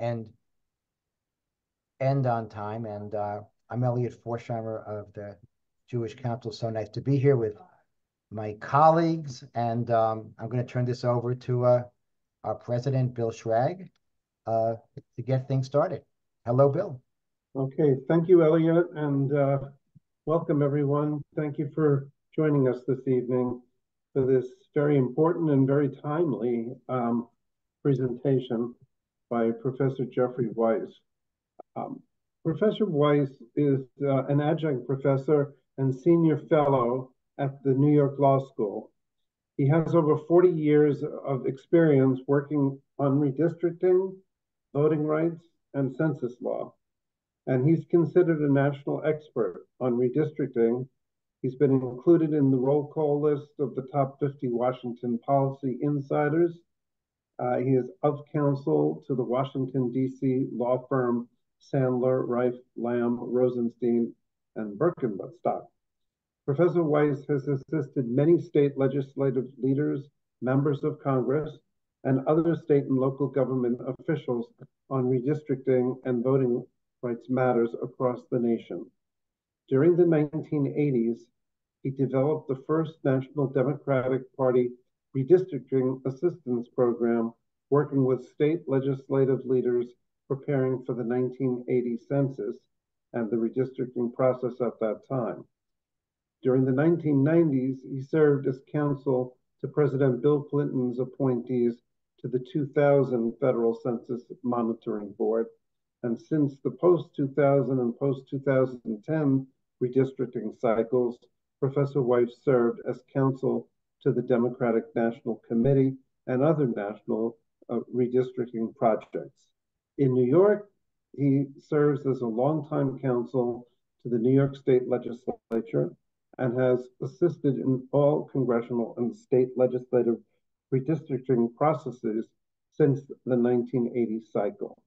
end on time. And I'm Elliot Forsheimer of the Jewish Council. So nice to be here with my colleagues. And I'm going to turn this over to our president, Bill Schrag, to get things started. Hello, Bill. Okay, thank you, Elliot, and welcome everyone. Thank you for joining us this evening for this very important and very timely presentation by Professor Jeffrey Wice. Professor Wice is an adjunct professor and senior fellow at the New York Law School. He has over 40 years of experience working on redistricting, voting rights, and census law. And he's considered a national expert on redistricting. He's been included in the roll call list of the top 50 Washington policy insiders. He is of counsel to the Washington, D.C. law firm Sandler, Reif, Lamb, Rosenstein, and Birkenstock. Professor Wice has assisted many state legislative leaders, members of Congress, and other state and local government officials on redistricting and voting rights matters across the nation. During the 1980s, he developed the first National Democratic Party redistricting assistance program, working with state legislative leaders preparing for the 1980 census and the redistricting process at that time. During the 1990s, he served as counsel to President Bill Clinton's appointees to the 2000 Federal Census Monitoring Board. And since the post-2000 and post-2010 redistricting cycles, Professor Wice served as counsel to the Democratic National Committee and other national redistricting projects. In New York, he serves as a longtime counsel to the New York State Legislature and has assisted in all congressional and state legislative redistricting processes since the 1980 cycle.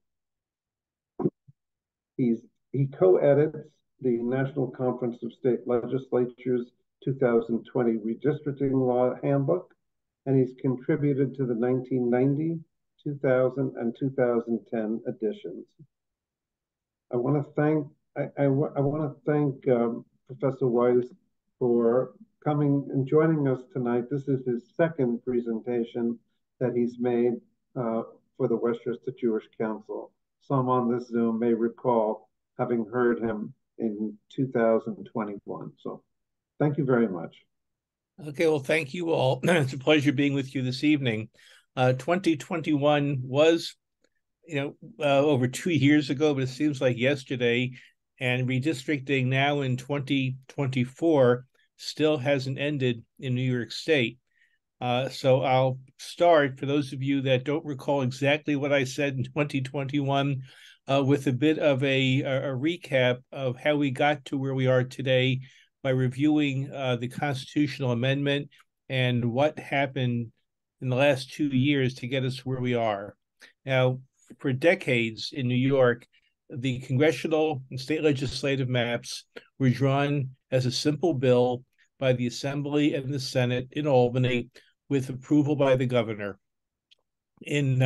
He co-edits the National Conference of State Legislatures 2020 Redistricting Law Handbook, and he's contributed to the 1990, 2000, and 2010 editions. I want to thank Professor Wice for coming and joining us tonight. This is his second presentation that he's made for the Westchester Jewish Council. Some on this Zoom may recall having heard him in 2021. So thank you very much. Okay, well, thank you all. It's a pleasure being with you this evening. 2021 was, over 2 years ago, but it seems like yesterday. And redistricting now in 2024 still hasn't ended in New York State. So I'll start, for those of you that don't recall exactly what I said in 2021, with a bit of a recap of how we got to where we are today by reviewing the constitutional amendment and what happened in the last 2 years to get us where we are. Now, for decades in New York, the congressional and state legislative maps were drawn as a simple bill by the Assembly and the Senate in Albany with approval by the governor. In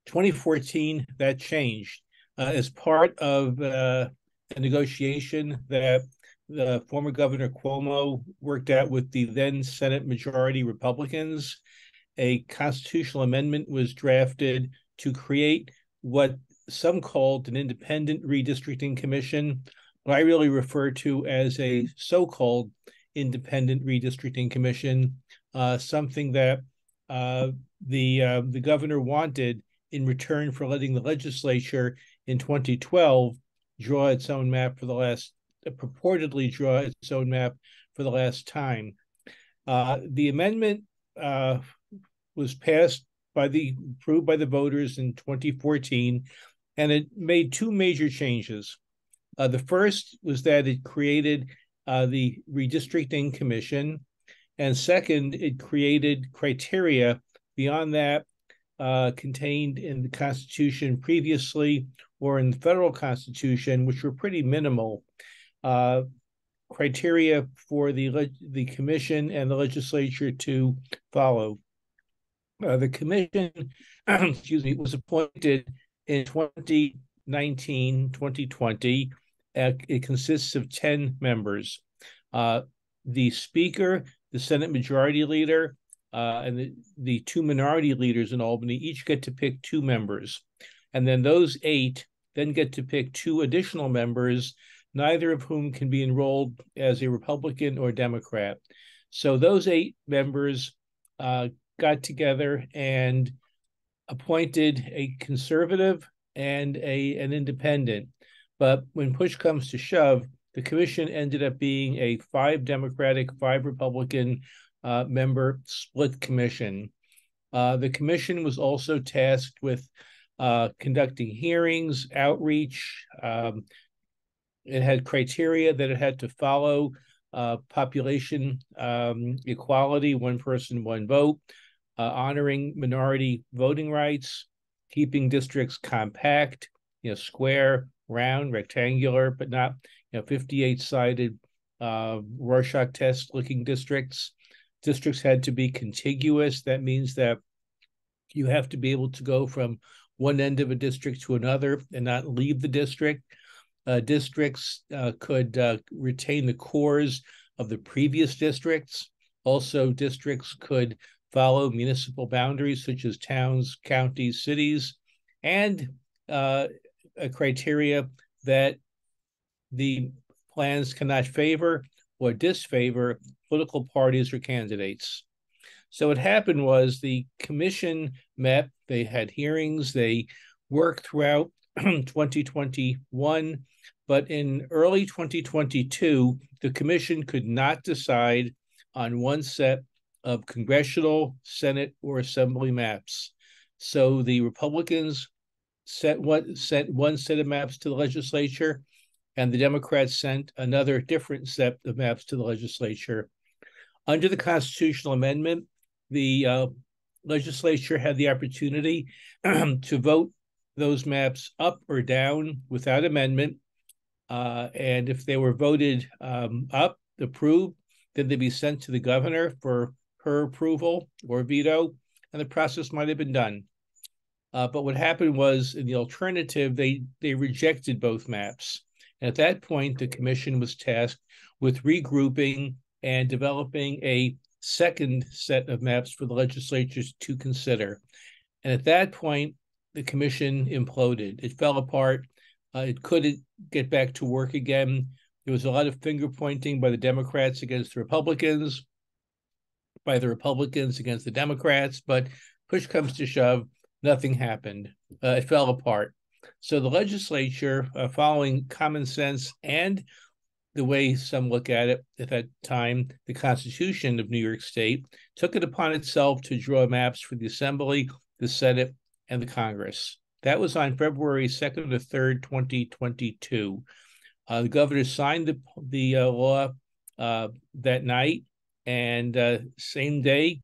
2014, that changed as part of a negotiation that the former Governor Cuomo worked out with the then Senate majority Republicans. A constitutional amendment was drafted to create what some called an independent redistricting commission, what I really refer to as a so-called independent redistricting commission, something that the governor wanted in return for letting the legislature in 2012 draw its own map for the last, purportedly draw its own map for the last time. The amendment was passed approved by the voters in 2014, and it made two major changes. The first was that it created the Redistricting Commission, and second, it created criteria beyond that contained in the Constitution previously or in the federal Constitution, which were pretty minimal. Criteria for the commission and the legislature to follow. The commission, was appointed In 2019, 2020, it consists of 10 members. The Speaker, the Senate Majority Leader, and the two minority leaders in Albany each get to pick 2 members. And then those 8 then get to pick 2 additional members, neither of whom can be enrolled as a Republican or Democrat. So those 8 members got together and appointed a conservative and an independent. But when push comes to shove, the commission ended up being a 5 Democratic, 5 Republican member split commission. The commission was also tasked with conducting hearings, outreach. It had criteria that it had to follow: population equality, 1 person, 1 vote, honoring minority voting rights, keeping districts compact, square, round, rectangular, but not 58-sided Rorschach test looking districts. Districts had to be contiguous. That means that you have to be able to go from one end of a district to another and not leave the district. Districts could retain the cores of the previous districts. Also, districts could follow municipal boundaries such as towns, counties, cities, and a criteria that the plans cannot favor or disfavor political parties or candidates. So what happened was the commission met, they had hearings, they worked throughout 2021, but in early 2022, the commission could not decide on one set of congressional, Senate, or Assembly maps. So the Republicans sent one set of maps to the legislature, and the Democrats sent another different set of maps to the legislature. Under the constitutional amendment, the legislature had the opportunity to vote those maps up or down without amendment. And if they were voted up, approved, then they'd be sent to the governor for her approval or veto, and the process might have been done. But what happened was, in the alternative, they rejected both maps. And at that point, the commission was tasked with regrouping and developing a second set of maps for the legislatures to consider. And at that point, the commission imploded. It fell apart. It couldn't get back to work again. There was a lot of finger pointing by the Democrats against the Republicans, by the Republicans against the Democrats, but push comes to shove, nothing happened. It fell apart. So the legislature, following common sense and the way some look at it at that time, the Constitution of New York State, took it upon itself to draw maps for the Assembly, the Senate, and the Congress. That was on February 2nd or 3rd, 2022. The governor signed the law that night, and same day,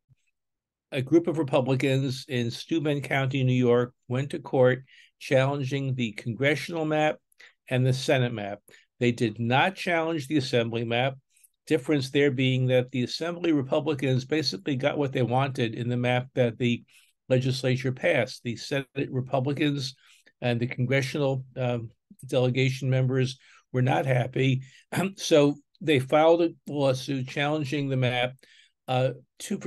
a group of Republicans in Steuben County, New York, went to court challenging the congressional map and the Senate map. They did not challenge the Assembly map, difference there being that the Assembly Republicans basically got what they wanted in the map that the legislature passed. The Senate Republicans and the congressional delegation members were not happy. So they filed a lawsuit challenging the map for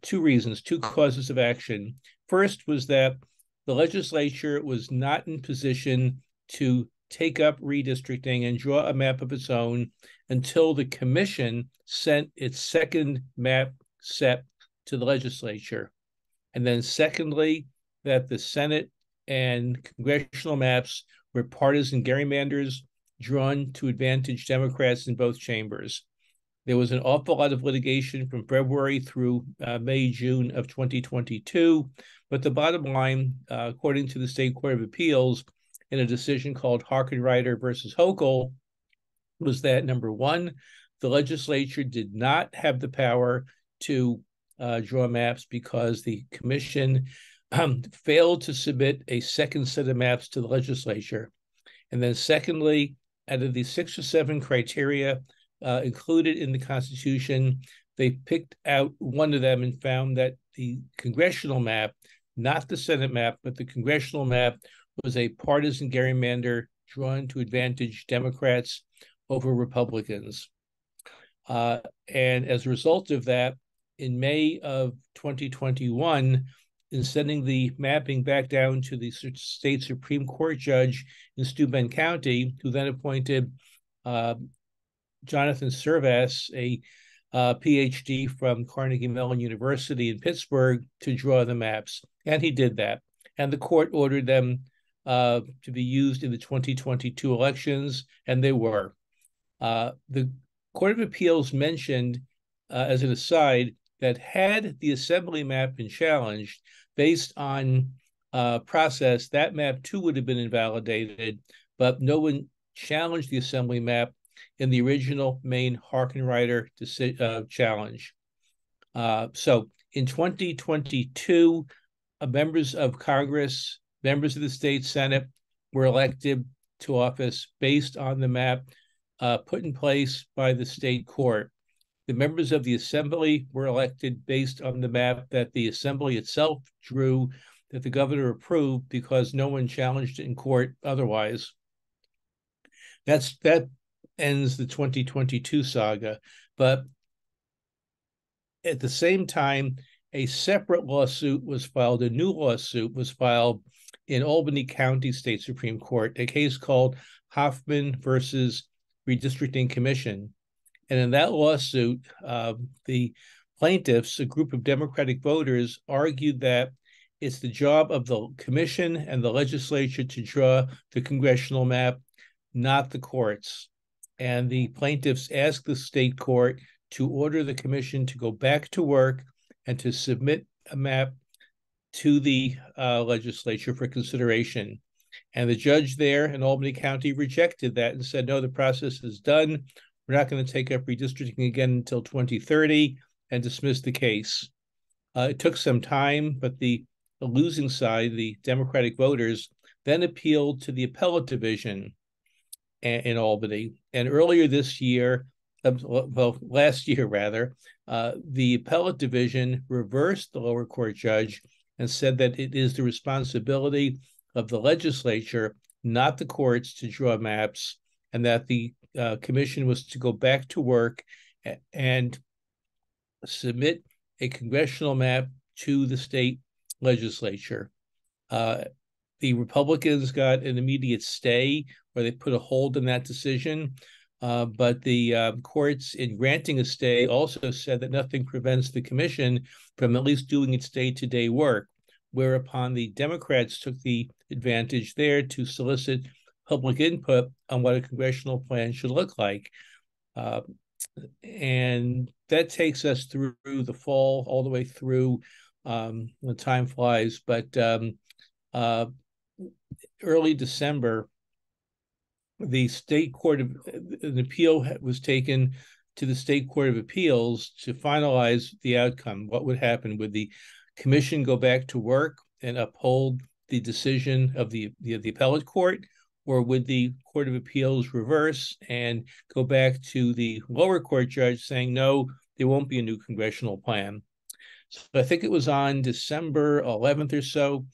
two reasons, 2 causes of action. First was that the legislature was not in position to take up redistricting and draw a map of its own until the commission sent its second map set to the legislature. And then secondly, that the Senate and congressional maps were partisan gerrymanders drawn to advantage Democrats in both chambers. There was an awful lot of litigation from February through May, June of 2022. But the bottom line, according to the State Court of Appeals, in a decision called Harkenrider versus Hochul, was that, number one, the legislature did not have the power to draw maps because the commission failed to submit a second set of maps to the legislature. And then secondly, out of the 6 or 7 criteria included in the Constitution, they picked out one of them and found that the congressional map, not the Senate map, but the congressional map, was a partisan gerrymander drawn to advantage Democrats over Republicans. And as a result of that, in May of 2021, in sending the mapping back down to the state Supreme Court judge in Steuben County, who then appointed Jonathan Servas, a PhD from Carnegie Mellon University in Pittsburgh, to draw the maps. And he did that. And the court ordered them to be used in the 2022 elections, and they were. The Court of Appeals mentioned, as an aside, that had the assembly map been challenged based on process, that map too would have been invalidated, but no one challenged the assembly map in the original Maine Harkenrider challenge. So in 2022, members of Congress, members of the state Senate were elected to office based on the map put in place by the state court. The members of the assembly were elected based on the map that the assembly itself drew, that the governor approved because no one challenged it in court otherwise. That ends the 2022 saga. But at the same time, a separate lawsuit was filed, a new lawsuit was filed in Albany County State Supreme Court, a case called Hoffman versus Redistricting Commission. And in that lawsuit, the plaintiffs, a group of Democratic voters, argued that it's the job of the commission and the legislature to draw the congressional map, not the courts. And the plaintiffs asked the state court to order the commission to go back to work and to submit a map to the legislature for consideration. And the judge there in Albany County rejected that and said, no, the process is done. We're not going to take up redistricting again until 2030, and dismissed the case. It took some time, but the losing side, the Democratic voters, then appealed to the appellate division in Albany. And earlier this year, last year rather, the appellate division reversed the lower court judge and said that it is the responsibility of the legislature, not the courts, to draw maps, and that the commission was to go back to work and submit a congressional map to the state legislature. The Republicans got an immediate stay, where they put a hold on that decision. But the courts, in granting a stay, also said that nothing prevents the commission from at least doing its day-to-day work, whereupon the Democrats took the advantage there to solicit public input on what a congressional plan should look like. And that takes us through the fall, all the way through, the time flies, but early December, the state court of an appeal was taken to the state court of appeals to finalize the outcome. What would happen? Would the commission go back to work and uphold the decision of the appellate court, or would the court of appeals reverse and go back to the lower court judge saying, no, there won't be a new congressional plan? So I think it was on December 11th or so,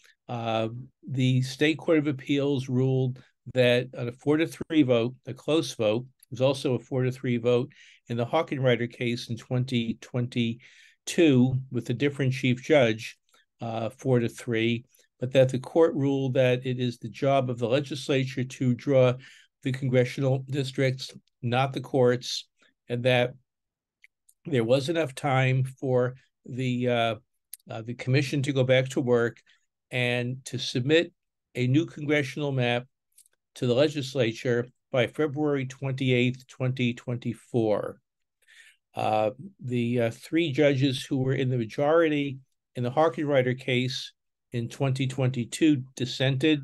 the state court of appeals ruled that on a 4-3 vote, a close vote, was also a 4-3 vote in the Harkenrider case in 2022 with a different chief judge, 4-3, but that the court ruled that it is the job of the legislature to draw the congressional districts, not the courts, and that there was enough time for the commission to go back to work and to submit a new congressional map to the legislature by February 28th, 2024. The three judges who were in the majority in the Harkenrider case in 2022 dissented,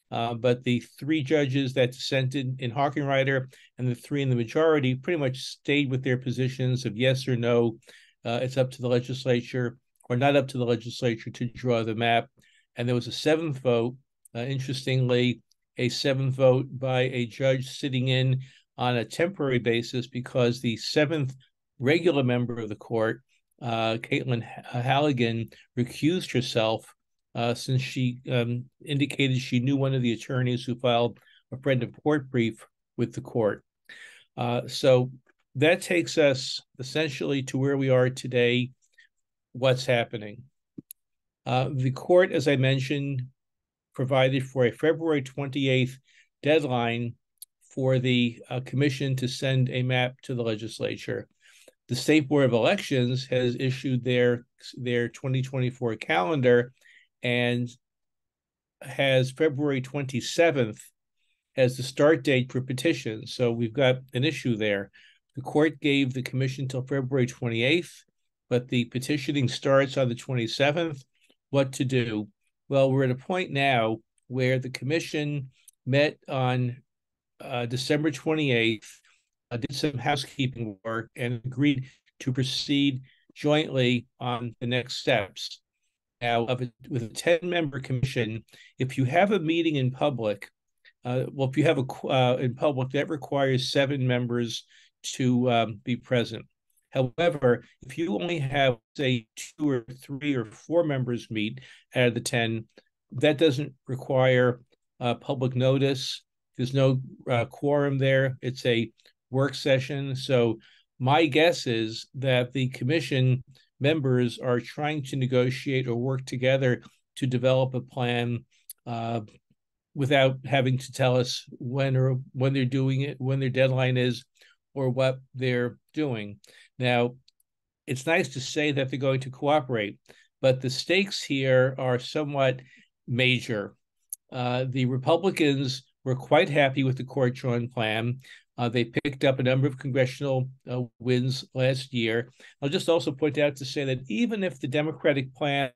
but the three judges that dissented in Harkenrider and the three in the majority pretty much stayed with their positions of yes or no. It's up to the legislature or not up to the legislature to draw the map. And there was a seventh vote, interestingly, a seventh vote by a judge sitting in on a temporary basis because the seventh regular member of the court, Caitlin Halligan, recused herself since she indicated she knew one of the attorneys who filed a friend of court brief with the court. So that takes us essentially to where we are today, what's happening. The court, as I mentioned, provided for a February 28th deadline for the commission to send a map to the legislature. The State Board of Elections has issued their 2024 calendar and has February 27th as the start date for petitions. So we've got an issue there. The court gave the commission till February 28th, but the petitioning starts on the 27th. What to do? Well, we're at a point now where the commission met on December 28th, did some housekeeping work, and agreed to proceed jointly on the next steps. Now, with a 10-member commission, if you have a meeting in public, if you have in public, that requires 7 members to be present. However, if you only have, say, 2 or 3 or 4 members meet out of the 10, that doesn't require public notice. There's no quorum there. It's a work session. So my guess is that the commission members are trying to negotiate or work together to develop a plan without having to tell us when they're doing it, when their deadline is, or what they're doing. Now, it's nice to say that they're going to cooperate, but the stakes here are somewhat major. The Republicans were quite happy with the court-drawn plan. They picked up a number of congressional wins last year. I'll just also point out to say that even if the Democratic plan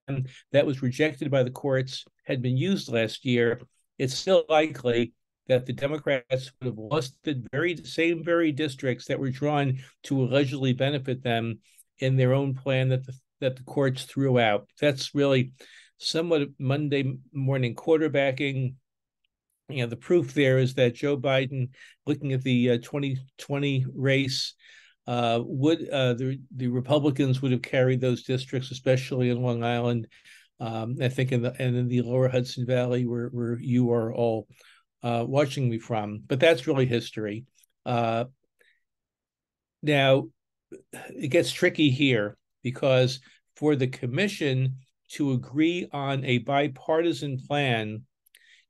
that was rejected by the courts had been used last year, it's still likely that the Democrats would have lost the same districts that were drawn to allegedly benefit them in their own plan that the courts threw out. That's really somewhat of Monday morning quarterbacking. You know, the proof there is that Joe Biden, looking at the 2020 race, the Republicans would have carried those districts, especially in Long Island. I think in the lower Hudson Valley, where you are all watching me from. But that's really history. Now, it gets tricky here because for the commission to agree on a bipartisan plan,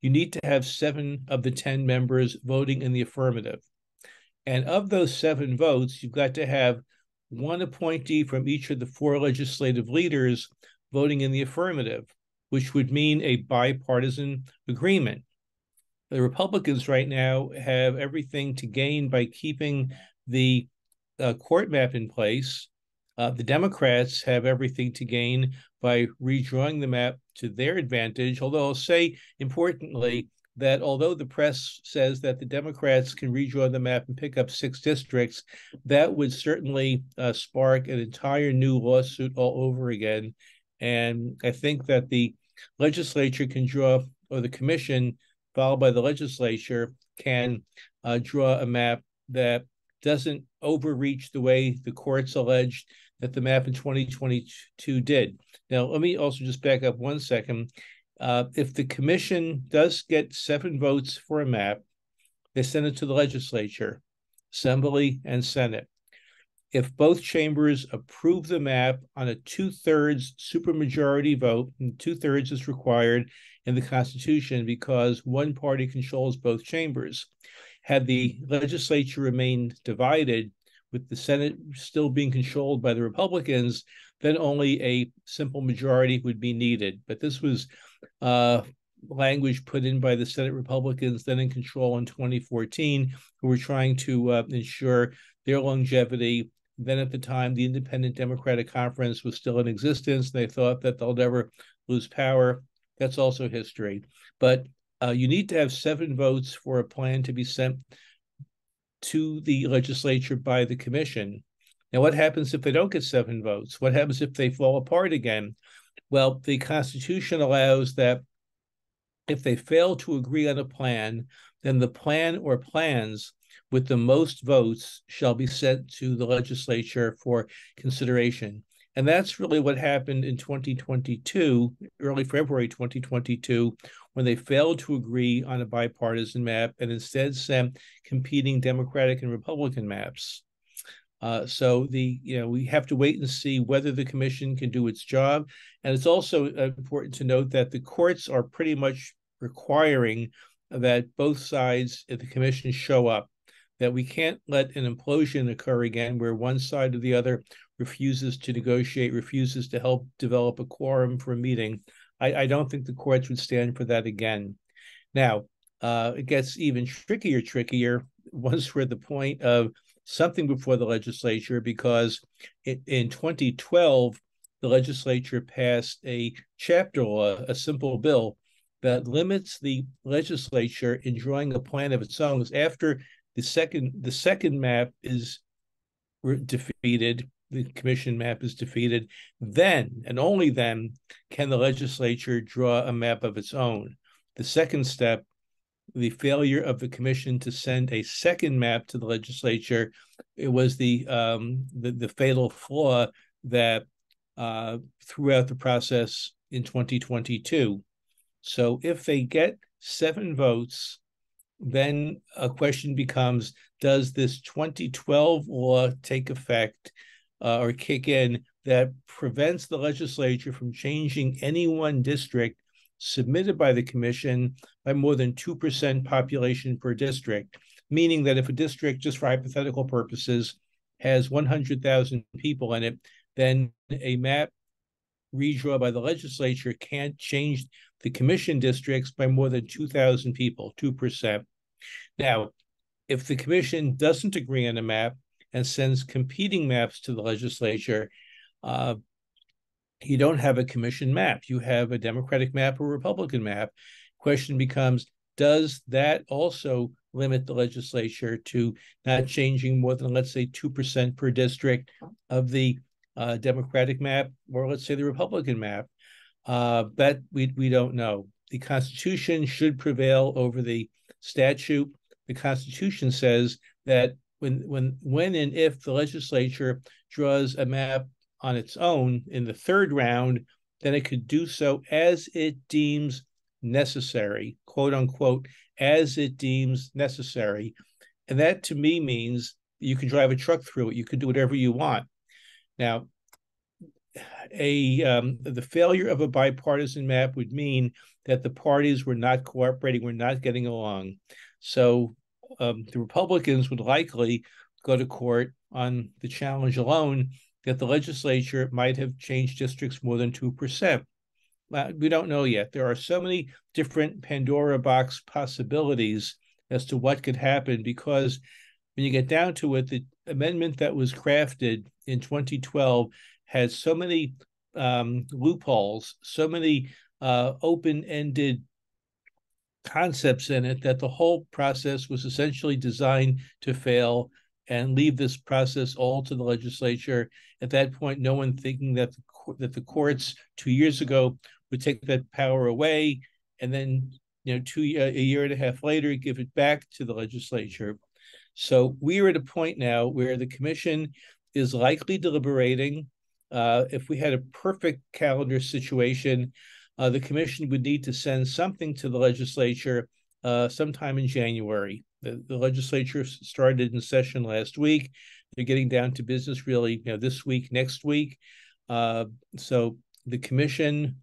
you need to have 7 of the 10 members voting in the affirmative. And of those 7 votes, you've got to have 1 appointee from each of the 4 legislative leaders voting in the affirmative, which would mean a bipartisan agreement. The Republicans right now have everything to gain by keeping the court map in place. The Democrats have everything to gain by redrawing the map to their advantage, although I'll say importantly that although the press says that the Democrats can redraw the map and pick up 6 districts, that would certainly spark an entire new lawsuit all over again. And I think that the legislature can draw, or the commission, followed by the legislature, can draw a map that doesn't overreach the way the courts alleged that the map in 2022 did. Now, let me also just back up 1 second. If the commission does get 7 votes for a map, they send it to the legislature, Assembly and Senate. If both chambers approve the map on a 2/3 supermajority vote, and 2/3 is required in the Constitution because one party controls both chambers. Had the legislature remained divided, with the Senate still being controlled by the Republicans, then only a simple majority would be needed. But this was language put in by the Senate Republicans then in control in 2014, who were trying to ensure their longevity. Then at the time, the Independent Democratic Conference was still in existence. They thought that they'll never lose power. That's also history. But you need to have 7 votes for a plan to be sent to the legislature by the commission. Now, what happens if they don't get 7 votes? What happens if they fall apart again? Well, the Constitution allows that if they fail to agree on a plan, then the plan or plans with the most votes shall be sent to the legislature for consideration. And that's really what happened in 2022, early February 2022, when they failed to agree on a bipartisan map and instead sent competing Democratic and Republican maps. So we have to wait and see whether the commission can do its job. And it's also important to note that the courts are pretty much requiring that both sides at the commission show up, that we can't let an implosion occur again where one side or the other refuses to negotiate, refuses to help develop a quorum for a meeting. I don't think the courts would stand for that again. Now, it gets even trickier once we're at the point of something before the legislature, because in 2012, the legislature passed a chapter law, a simple bill that limits the legislature in drawing a plan of its own. After the second map is defeated, the commission map is defeated, then and only then can the legislature draw a map of its own. The second step, the failure of the commission to send a second map to the legislature, it was the fatal flaw that throughout the process in 2022. So if they get 7 votes, then a question becomes, does this 2012 law take effect or kick in that prevents the legislature from changing any one district submitted by the commission by more than 2% population per district, meaning that if a district, just for hypothetical purposes, has 100,000 people in it, then a map redraw by the legislature can't change the commission districts by more than 2,000 people, 2%. Now, if the commission doesn't agree on a map and sends competing maps to the legislature, you don't have a commission map. You have a Democratic map or Republican map. Question becomes, does that also limit the legislature to not changing more than, let's say, 2% per district of the Democratic map, or let's say the Republican map? That we don't know. The Constitution should prevail over the statute. The Constitution says that when and if the legislature draws a map on its own in the third round, then it could do so as it deems necessary, quote unquote, as it deems necessary. And that to me means you can drive a truck through it. You can do whatever you want. Now, the failure of a bipartisan map would mean that the parties were not cooperating, were not getting along. So the Republicans would likely go to court on the challenge alone that the legislature might have changed districts more than 2%. We don't know yet. There are so many different Pandora box possibilities as to what could happen, because when you get down to it, the amendment that was crafted in 2012 had so many loopholes, so many open-ended concepts in it, that the whole process was essentially designed to fail and leave this process all to the legislature. At that point, no one thinking that the courts 2 years ago would take that power away, and then a year and a half later give it back to the legislature. So we are at a point now where the commission is likely deliberating. If we had a perfect calendar situation, the commission would need to send something to the legislature sometime in January. The legislature started in session last week. They're getting down to business really this week, next week. So the commission,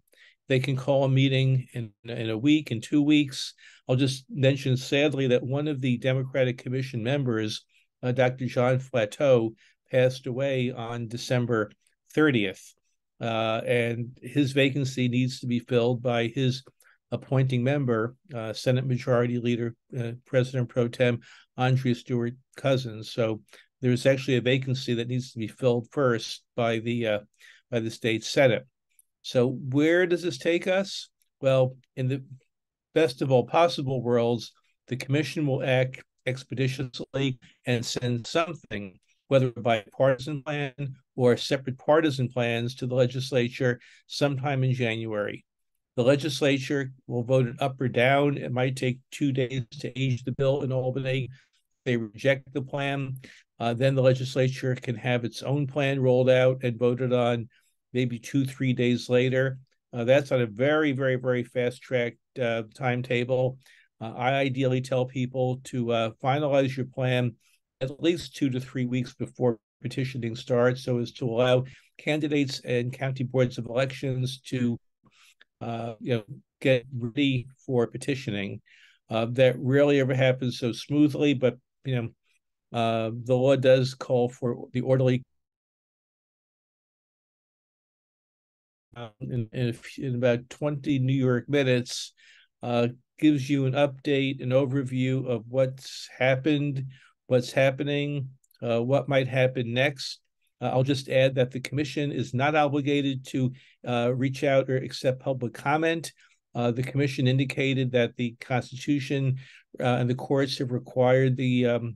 they can call a meeting in a week, in 2 weeks. I'll just mention sadly that one of the Democratic Commission members, Dr. John Flateau, passed away on December 30th. And his vacancy needs to be filled by his appointing member, Senate Majority Leader, President Pro Tem Andrea Stewart Cousins. So there's actually a vacancy that needs to be filled first by the state Senate. So where does this take us? Well, in the best of all possible worlds, the commission will act expeditiously and send something, whether a bipartisan plan or separate partisan plans, to the legislature sometime in January. The legislature will vote it up or down. It might take 2 days to age the bill in Albany. If they reject the plan, then the legislature can have its own plan rolled out and voted on maybe 2-3 days later. That's on a very, very, very fast-track timetable. I ideally tell people to finalize your plan at least 2 to 3 weeks before petitioning starts, so as to allow candidates and county boards of elections to get ready for petitioning. That rarely ever happens so smoothly, but the law does call for the orderly. In about 20 New York minutes, gives you an update, an overview of what's happened, what's happening, what might happen next. I'll just add that the commission is not obligated to reach out or accept public comment. The commission indicated that the Constitution and the courts have required the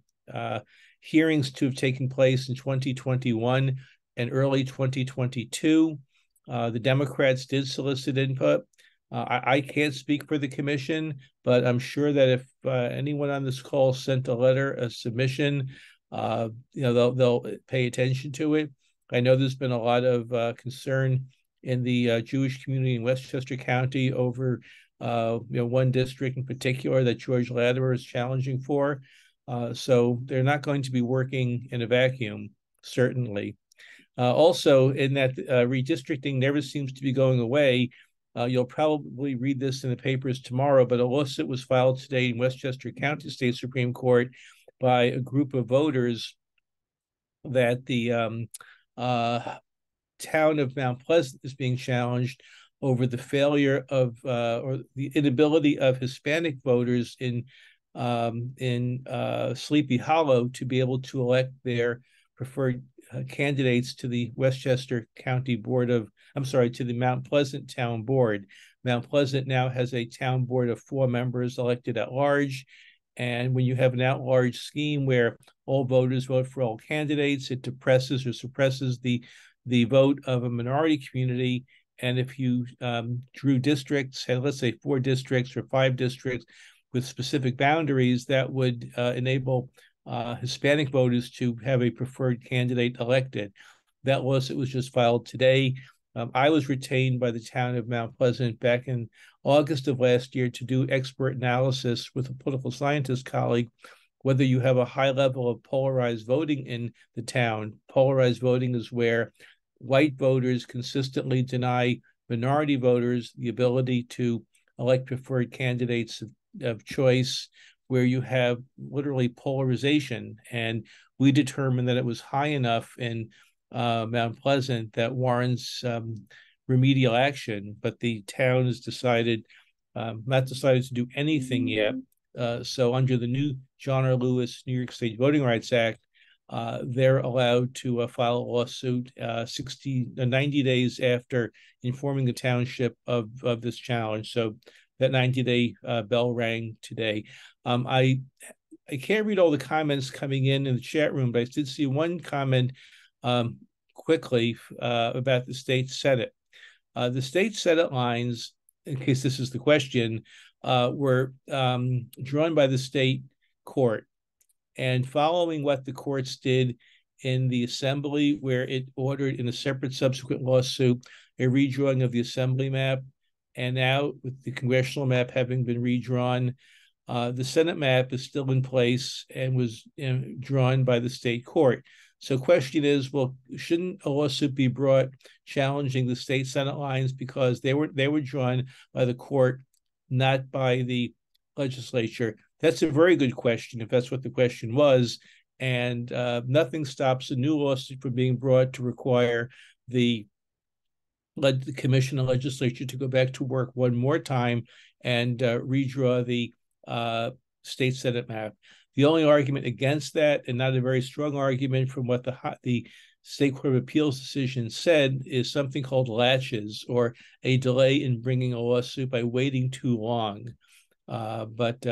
hearings to have taken place in 2021 and early 2022. The Democrats did solicit input. I can't speak for the commission, but I'm sure that if anyone on this call sent a letter, a submission, they'll pay attention to it. I know there's been a lot of concern in the Jewish community in Westchester County over one district in particular that George Latimer is challenging for. So they're not going to be working in a vacuum, certainly. Also, in that redistricting never seems to be going away. You'll probably read this in the papers tomorrow, but a lawsuit was filed today in Westchester County State Supreme Court by a group of voters that the town of Mount Pleasant is being challenged over the failure of or the inability of Hispanic voters in Sleepy Hollow to be able to elect their preferred candidates to the Westchester County Board of, to the Mount Pleasant Town Board. Mount Pleasant now has a town board of 4 members elected at large. And when you have an at-large scheme where all voters vote for all candidates, it depresses or suppresses the vote of a minority community. And if you drew districts, let's say 4 districts or 5 districts with specific boundaries, that would enable Hispanic voters to have a preferred candidate elected. That lawsuit was just filed today. I was retained by the town of Mount Pleasant back in August of last year to do expert analysis with a political scientist colleague, whether you have a high level of polarized voting in the town. Polarized voting is where white voters consistently deny minority voters the ability to elect preferred candidates of choice, where you have literally polarization. And we determined that it was high enough in Mount Pleasant that warrants remedial action, but the town has not decided to do anything yet. So under the new John R. Lewis New York State Voting Rights Act, they're allowed to file a lawsuit 90 days after informing the township of this challenge. So that 90-day bell rang today. I can't read all the comments coming in the chat room, but I did see one comment quickly about the state Senate. The state Senate lines, in case this is the question, were drawn by the state court. And following what the courts did in the assembly, where it ordered in a separate subsequent lawsuit a redrawing of the assembly map, and now with the congressional map having been redrawn, the Senate map is still in place and was drawn by the state court. So question is, well, shouldn't a lawsuit be brought challenging the state Senate lines because they were drawn by the court, not by the legislature? That's a very good question, if that's what the question was. And nothing stops a new lawsuit from being brought to require the commission and legislature to go back to work one more time and redraw the state Senate map. The only argument against that, and not a very strong argument from what the State Court of Appeals decision said, is something called latches, or a delay in bringing a lawsuit by waiting too long. But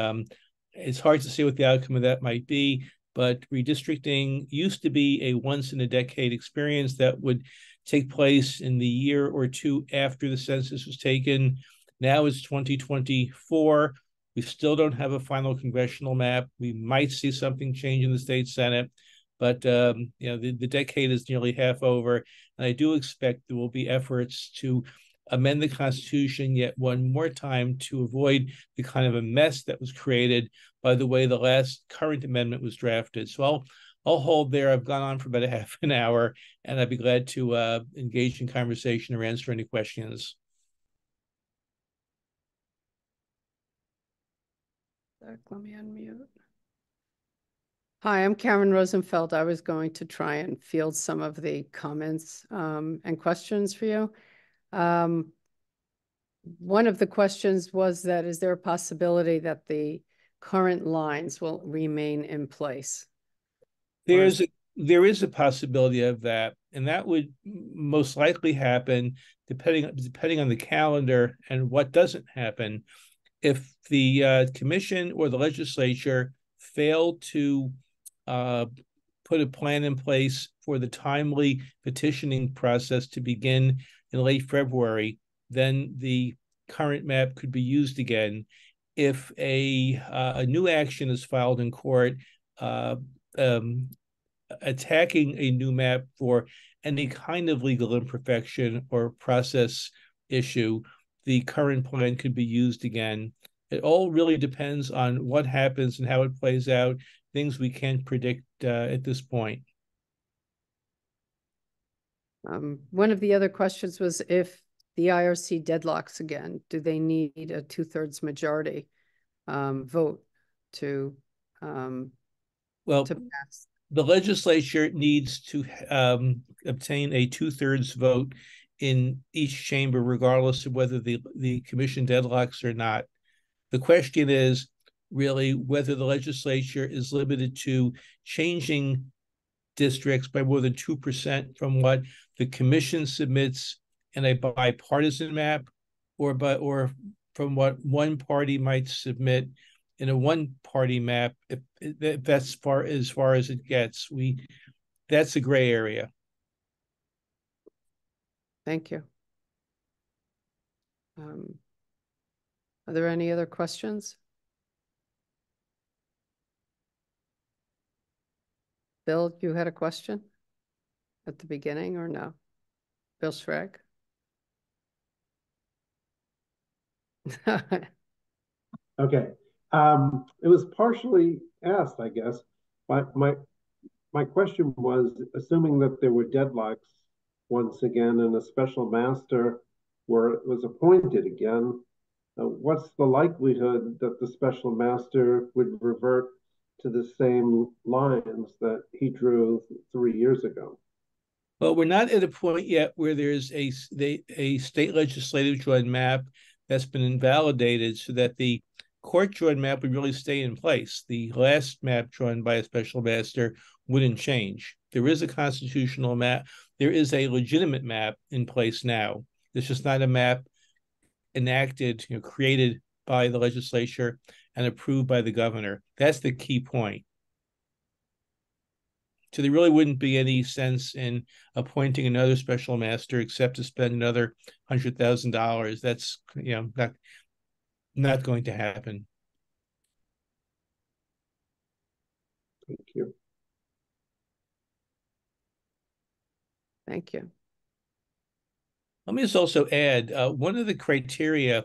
it's hard to say what the outcome of that might be. But redistricting used to be a once-in-a-decade experience that would take place in the year or two after the census was taken. Now it's 2024. We still don't have a final congressional map. We might see something change in the state Senate, But the decade is nearly half over, and I do expect there will be efforts to amend the Constitution yet one more time to avoid the kind of a mess that was created by the way the last current amendment was drafted. So I'll hold there. I've gone on for about a half an hour, and I'd be glad to engage in conversation or answer any questions. Let me unmute. Hi, I'm Karen Rosenfeld. I was going to try and field some of the comments and questions for you. One of the questions was that, is there a possibility that the current lines will remain in place? There is a possibility of that, and that would most likely happen depending on the calendar and what doesn't happen. If the commission or the legislature fail to put a plan in place for the timely petitioning process to begin in late February, then the current map could be used again. If a new action is filed in court attacking a new map for any kind of legal imperfection or process issue, the current plan could be used again. It all really depends on what happens and how it plays out, things we can't predict at this point. One of the other questions was, if the IRC deadlocks again, do they need a 2/3 majority vote to pass? The legislature needs to obtain a 2/3 vote in each chamber, regardless of whether the commission deadlocks or not. The question is really whether the legislature is limited to changing districts by more than 2% from what the commission submits in a bipartisan map, or from what one party might submit in a one-party map. If that's as far as it gets, that's a gray area. Thank you. Are there any other questions? Bill, you had a question at the beginning, or no? Bill Schrag? Okay. It was partially asked, I guess. My question was, assuming that there were deadlocks once again and a special master was appointed again, what's the likelihood that the special master would revert to the same lines that he drew 3 years ago? Well, we're not at a point yet where there's a state legislative drawn map that's been invalidated, so that the court drawn map would really stay in place. The last map drawn by a special master wouldn't change. There is a constitutional map. There is a legitimate map in place now. It's just not a map enacted, created by the legislature and approved by the governor. That's the key point. So there really wouldn't be any sense in appointing another special master except to spend another $100,000. That's not going to happen. Thank you. Thank you. Let me just also add, one of the criteria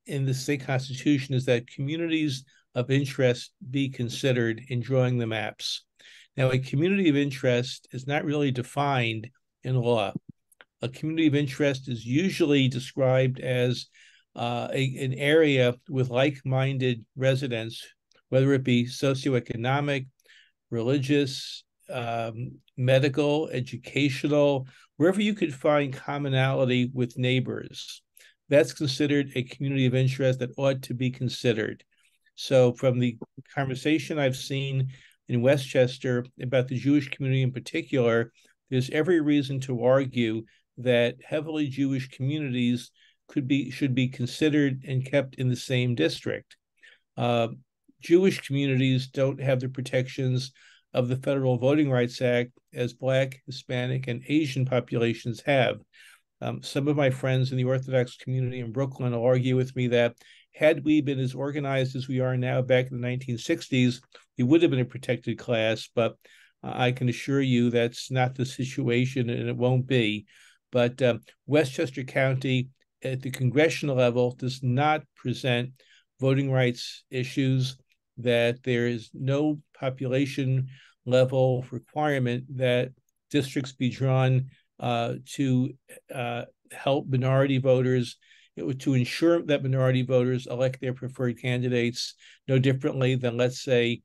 in the state constitution is that communities of interest be considered in drawing the maps. Now, a community of interest is not really defined in law. A community of interest is usually described as an area with like-minded residents, whether it be socioeconomic, religious, medical, educational, wherever you could find commonality with neighbors. That's considered a community of interest that ought to be considered. So from the conversation I've seen in Westchester about the Jewish community in particular, there's every reason to argue that heavily Jewish communities should be considered and kept in the same district. Jewish communities don't have the protections of the Federal Voting Rights Act as Black, Hispanic, and Asian populations have. Some of my friends in the Orthodox community in Brooklyn will argue with me that had we been as organized as we are now back in the 1960s, we would have been a protected class, but I can assure you that's not the situation, and it won't be. But Westchester County at the congressional level does not present voting rights issues, that there is no population level requirement that districts be drawn to help minority voters, to ensure that minority voters elect their preferred candidates no differently than, let's say,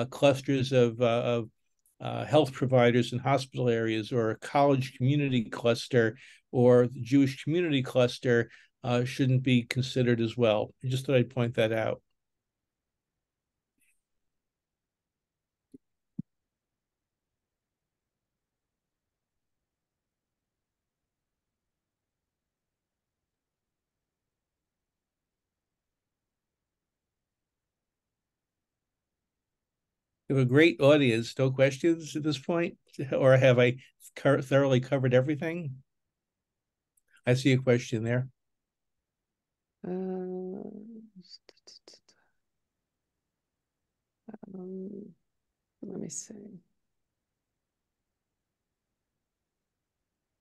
clusters of health providers in hospital areas, or a college community cluster, or the Jewish community cluster shouldn't be considered as well. I just thought I'd point that out. We have a great audience. No questions at this point? Or have I thoroughly covered everything? I see a question there. Let me see.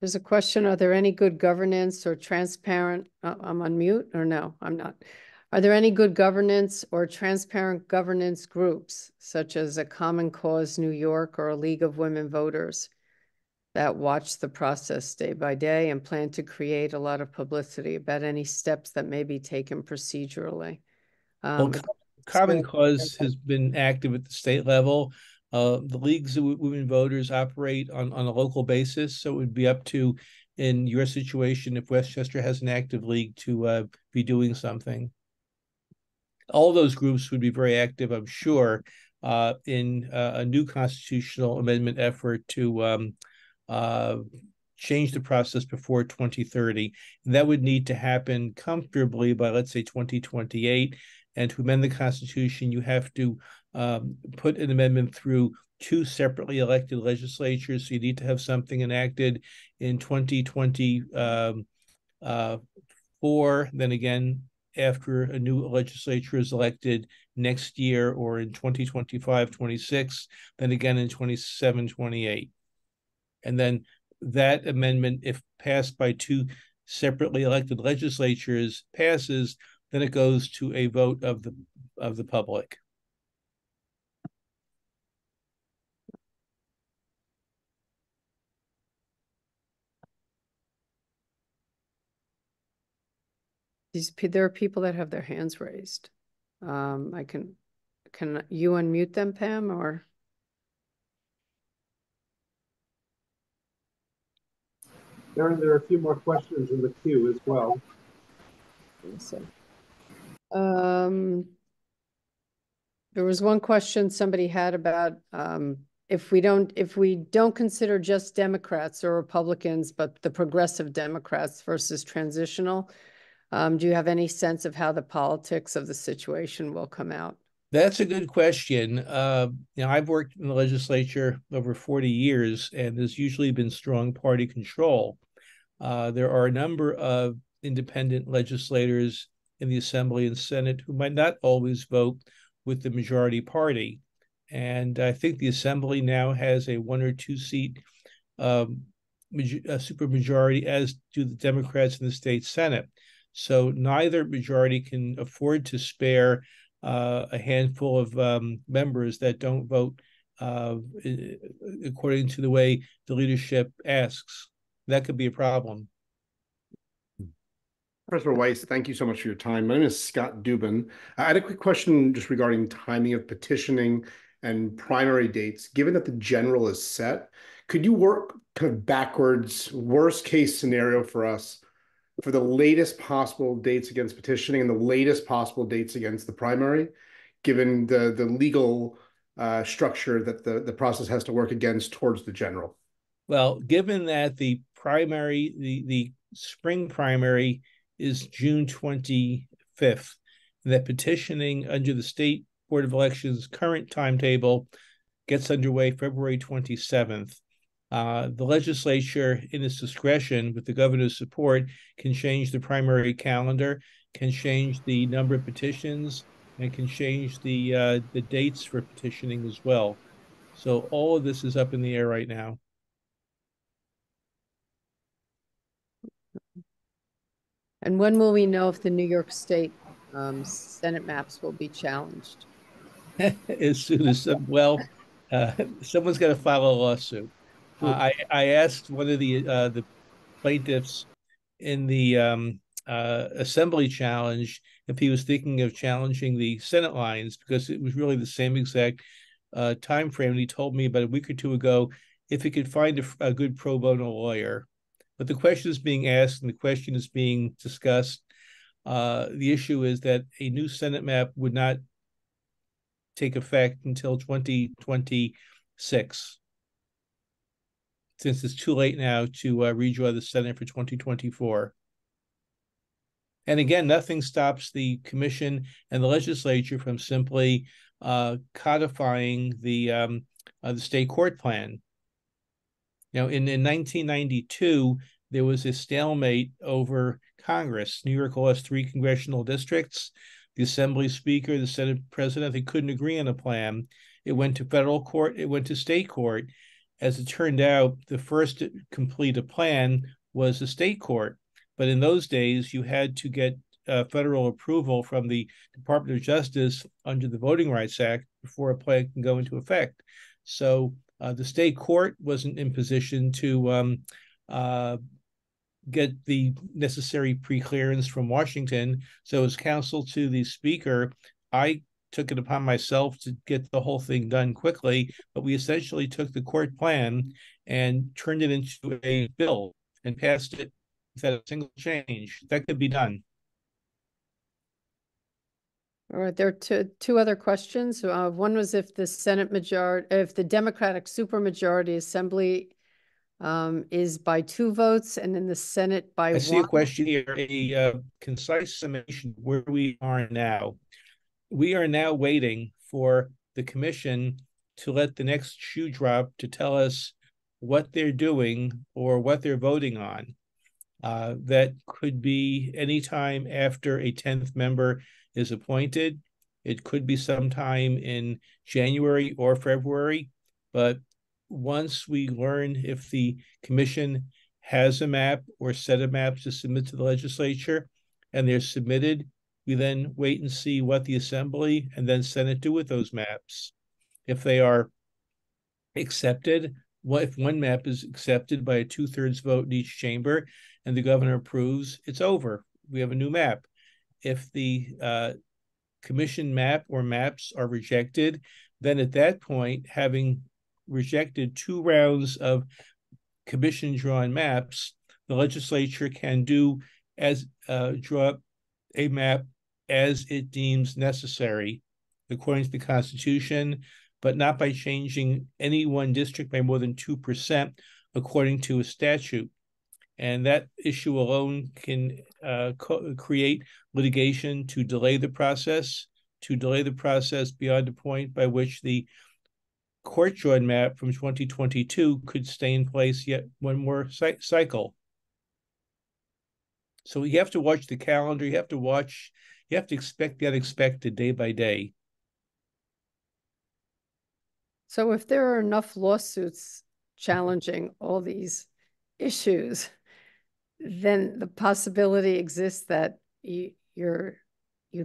There's a question, are there any good governance or transparent, I'm on mute, or no, I'm not. Are there any good governance or transparent governance groups, such as a Common Cause New York or a League of Women Voters, that watch the process day by day and plan to create a lot of publicity about any steps that may be taken procedurally? Well, Common Cause has been active at the state level. The leagues of women voters operate on a local basis, so it would be up to, in your situation, if Westchester has an active league, to be doing something. All those groups would be very active, I'm sure, in a new constitutional amendment effort to change the process before 2030. And that would need to happen comfortably by, let's say, 2028. And to amend the Constitution, you have to put an amendment through two separately elected legislatures. So you need to have something enacted in 2024, then again after a new legislature is elected next year, or in 2025, 26, then again in 27, 28. And then that amendment, if passed by two separately elected legislatures, passes, then it goes to a vote of the public. There are people that have their hands raised. Can you unmute them, Pam, or? There are a few more questions in the queue as well. There was one question somebody had about if we don't consider just Democrats or Republicans, but the progressive Democrats versus transitional, do you have any sense of how the politics of the situation will come out? That's a good question. I've worked in the legislature over 40 years, and there's usually been strong party control. There are a number of independent legislators in the Assembly and Senate who might not always vote with the majority party. And I think the Assembly now has a 1 or 2 seat supermajority, as do the Democrats in the state Senate. So neither majority can afford to spare a handful of members that don't vote according to the way the leadership asks. That could be a problem. Professor Wice, thank you so much for your time. My name is Scott Dubin. I had a quick question just regarding timing of petitioning and primary dates. Given that the general is set, could you work kind of backwards, worst case scenario for us, for the latest possible dates against petitioning and the latest possible dates against the primary, given the legal structure that the process has to work against towards the general? Well, given that the primary, the spring primary is June 25th, and that petitioning under the State Board of Elections' current timetable gets underway February 27th. The legislature, in its discretion, with the governor's support, can change the primary calendar, can change the number of petitions, and can change the dates for petitioning as well. So all of this is up in the air right now. And when will we know if the New York State Senate maps will be challenged? As soon as, someone's got to file a lawsuit. I asked one of the plaintiffs in the assembly challenge if he was thinking of challenging the Senate lines, because it was really the same exact time frame. And he told me about a week or two ago if he could find a good pro bono lawyer. But the question is being asked and the question is being discussed. The issue is that a new Senate map would not take effect until 2026, since it's too late now to redraw the Senate for 2024. And again, nothing stops the commission and the legislature from simply codifying the state court plan. In 1992, there was a stalemate over Congress. New York lost 3 congressional districts. The Assembly Speaker, the Senate President, they couldn't agree on a plan. It went to federal court. It went to state court. As it turned out, the first to complete a plan was the state court. But in those days, you had to get federal approval from the Department of Justice under the Voting Rights Act before a plan can go into effect. So the state court wasn't in position to get the necessary pre-clearance from Washington. So as counsel to the speaker, I took it upon myself to get the whole thing done quickly, but we essentially took the court plan and turned it into a bill and passed it without a single change. That could be done. All right, there are two other questions. One was if the Senate majority, if the Democratic supermajority assembly is by 2 votes and in the Senate by 1. I see a question here, a concise summation where we are now. We are now waiting for the commission to let the next shoe drop to tell us what they're doing or what they're voting on. That could be anytime after a 10th member is appointed. It could be sometime in January or February, but once we learn if the commission has a map or set of maps to submit to the legislature and they're submitted, we then wait and see what the Assembly and then Senate do with those maps. If they are accepted, if one map is accepted by a 2/3 vote in each chamber and the governor approves, it's over. We have a new map. If the commission map or maps are rejected, then at that point, having rejected 2 rounds of commission-drawn maps, the legislature can draw a map as it deems necessary, according to the Constitution, but not by changing any one district by more than 2%, according to a statute. And that issue alone can create litigation to delay the process beyond the point by which the court-drawn map from 2022 could stay in place yet one more cycle. So you have to watch the calendar. You have to expect the unexpected day by day. So if there are enough lawsuits challenging all these issues, then the possibility exists that you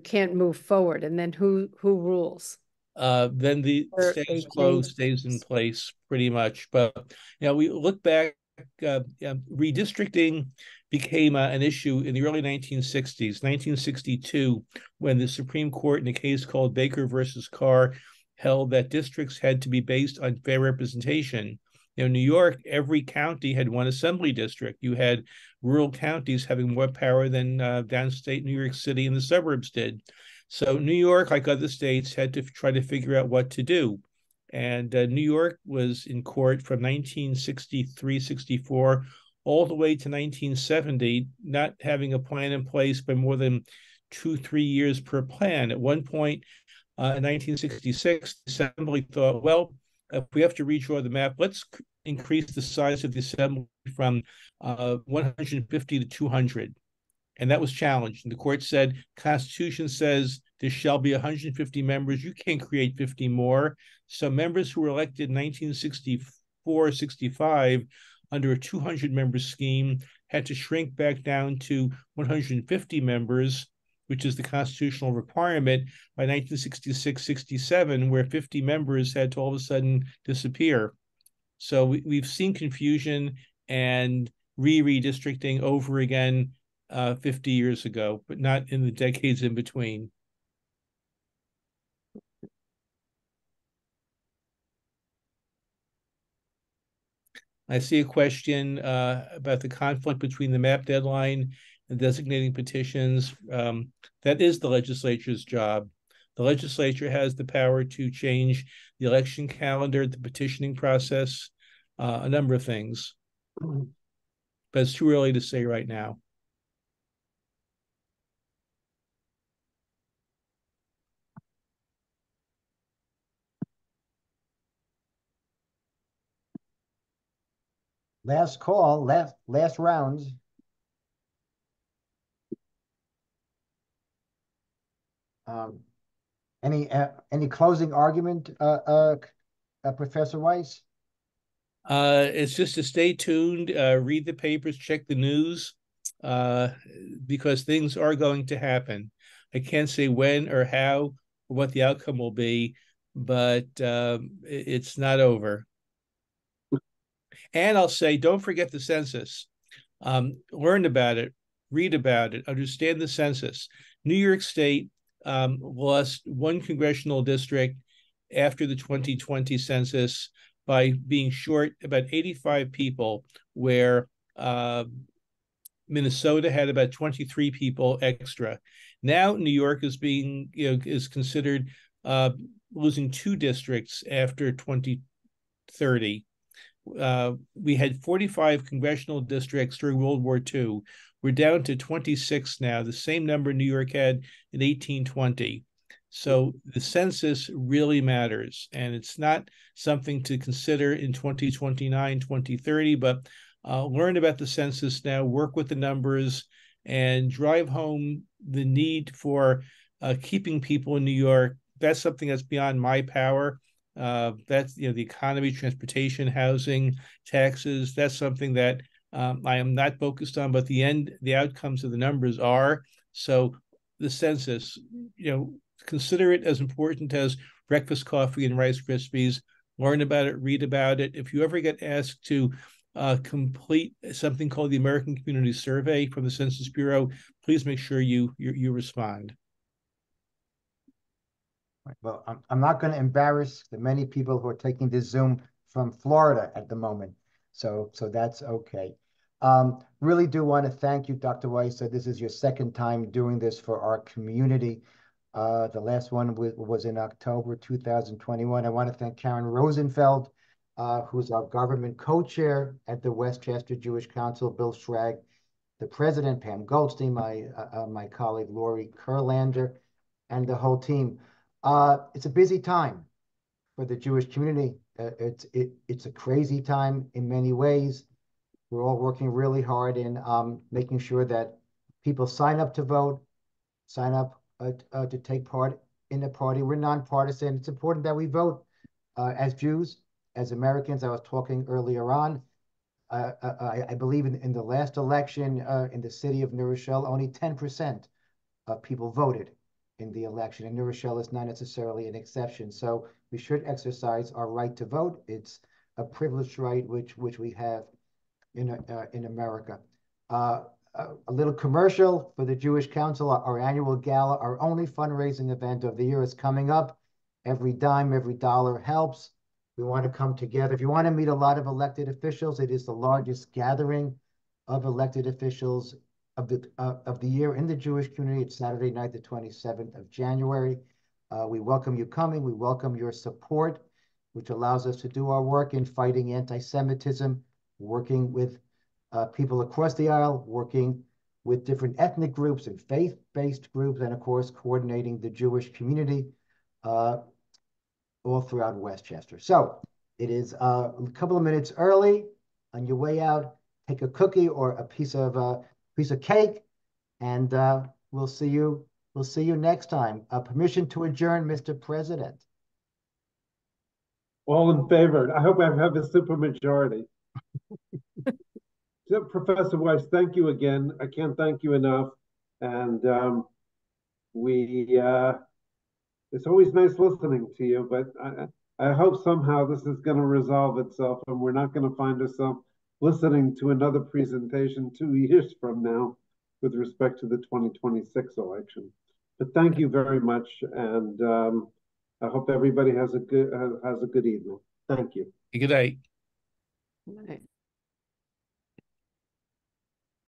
can't move forward, and then who rules? Then the status quo stays in place pretty much. But we look back, redistricting became an issue in the early 1960s, 1962, when the Supreme Court in a case called Baker versus Carr held that districts had to be based on fair representation. New York, every county had one assembly district. You had rural counties having more power than downstate New York City and the suburbs did. So New York, like other states, had to try to figure out what to do. And New York was in court from 1963, 64, all the way to 1970, not having a plan in place by more than 2-3 years per plan. At one point in 1966, the Assembly thought, well, if we have to redraw the map, let's increase the size of the Assembly from 150 to 200. And that was challenged. And the court said, Constitution says there shall be 150 members. You can't create 50 more. So members who were elected in 1964, 65 under a 200-member scheme had to shrink back down to 150 members, which is the constitutional requirement, by 1966, 67, where 50 members had to all of a sudden disappear. So we've seen confusion and redistricting over again 50 years ago, but not in the decades in between. I see a question about the conflict between the MAP deadline and designating petitions. That is the legislature's job. The legislature has the power to change the election calendar, the petitioning process, a number of things. But it's too early to say right now. Last call, last round. Any closing argument, Professor Wice? It's just to stay tuned, read the papers, check the news, because things are going to happen. I can't say when or how or what the outcome will be, but it's not over. And I'll say, don't forget the census. Learn about it, read about it, understand the census. New York State lost one congressional district after the 2020 census by being short about 85 people, where Minnesota had about 23 people extra. Now New York is being, is considered losing two districts after 2030. We had 45 congressional districts during World War II. We're down to 26 now, the same number New York had in 1820. So the census really matters, and it's not something to consider in 2029, 2030, but learn about the census now, work with the numbers, and drive home the need for keeping people in New York. That's something that's beyond my power. That's the economy, transportation, housing, taxes. That's something that I am not focused on, but the outcomes of the numbers are. So the census, consider it as important as breakfast coffee and Rice Krispies. Learn about it, read about it. If you ever get asked to complete something called the American Community Survey from the Census Bureau, please make sure you respond. Well, I'm not going to embarrass the many people who are taking this Zoom from Florida at the moment, so that's okay. Really do want to thank you, Dr. Wice. So this is your second time doing this for our community. The last one was in October 2021. I want to thank Karen Rosenfeld, who's our government co-chair at the Westchester Jewish Council, Bill Schrag, the president, Pam Goldstein, my colleague Lori Kurlander, and the whole team. It's a busy time for the Jewish community. It's a crazy time in many ways. We're all working really hard in making sure that people sign up to vote, sign up to take part in the party. We're nonpartisan. It's important that we vote as Jews, as Americans. I was talking earlier on. I believe in the last election in the city of New Rochelle, only 10% of people voted in the election, and New Rochelle is not necessarily an exception. So we should exercise our right to vote. It's a privileged right which we have in America. A little commercial for the Jewish Council. Our annual gala, our only fundraising event of the year, is coming up. Every dime, every dollar helps. We want to come together. If you want to meet a lot of elected officials, it is the largest gathering of elected officials of the year in the Jewish community. It's Saturday night, the 27th of January. We welcome you coming. We welcome your support, which allows us to do our work in fighting anti-Semitism, working with people across the aisle, working with different ethnic groups and faith-based groups, and of course, coordinating the Jewish community all throughout Westchester. So it is a couple of minutes early. On your way out, take a cookie or a piece of cake, and we'll see you We'll see you next time. Permission to adjourn, Mr. President. All in favor. I hope I have a supermajority. So, Professor Wice, thank you again. I can't thank you enough. And it's always nice listening to you, but I hope somehow this is going to resolve itself and we're not going to find ourselves listening to another presentation 2 years from now with respect to the 2026 election. But thank you very much, and I hope everybody has a good evening. Thank you. Good night. Right.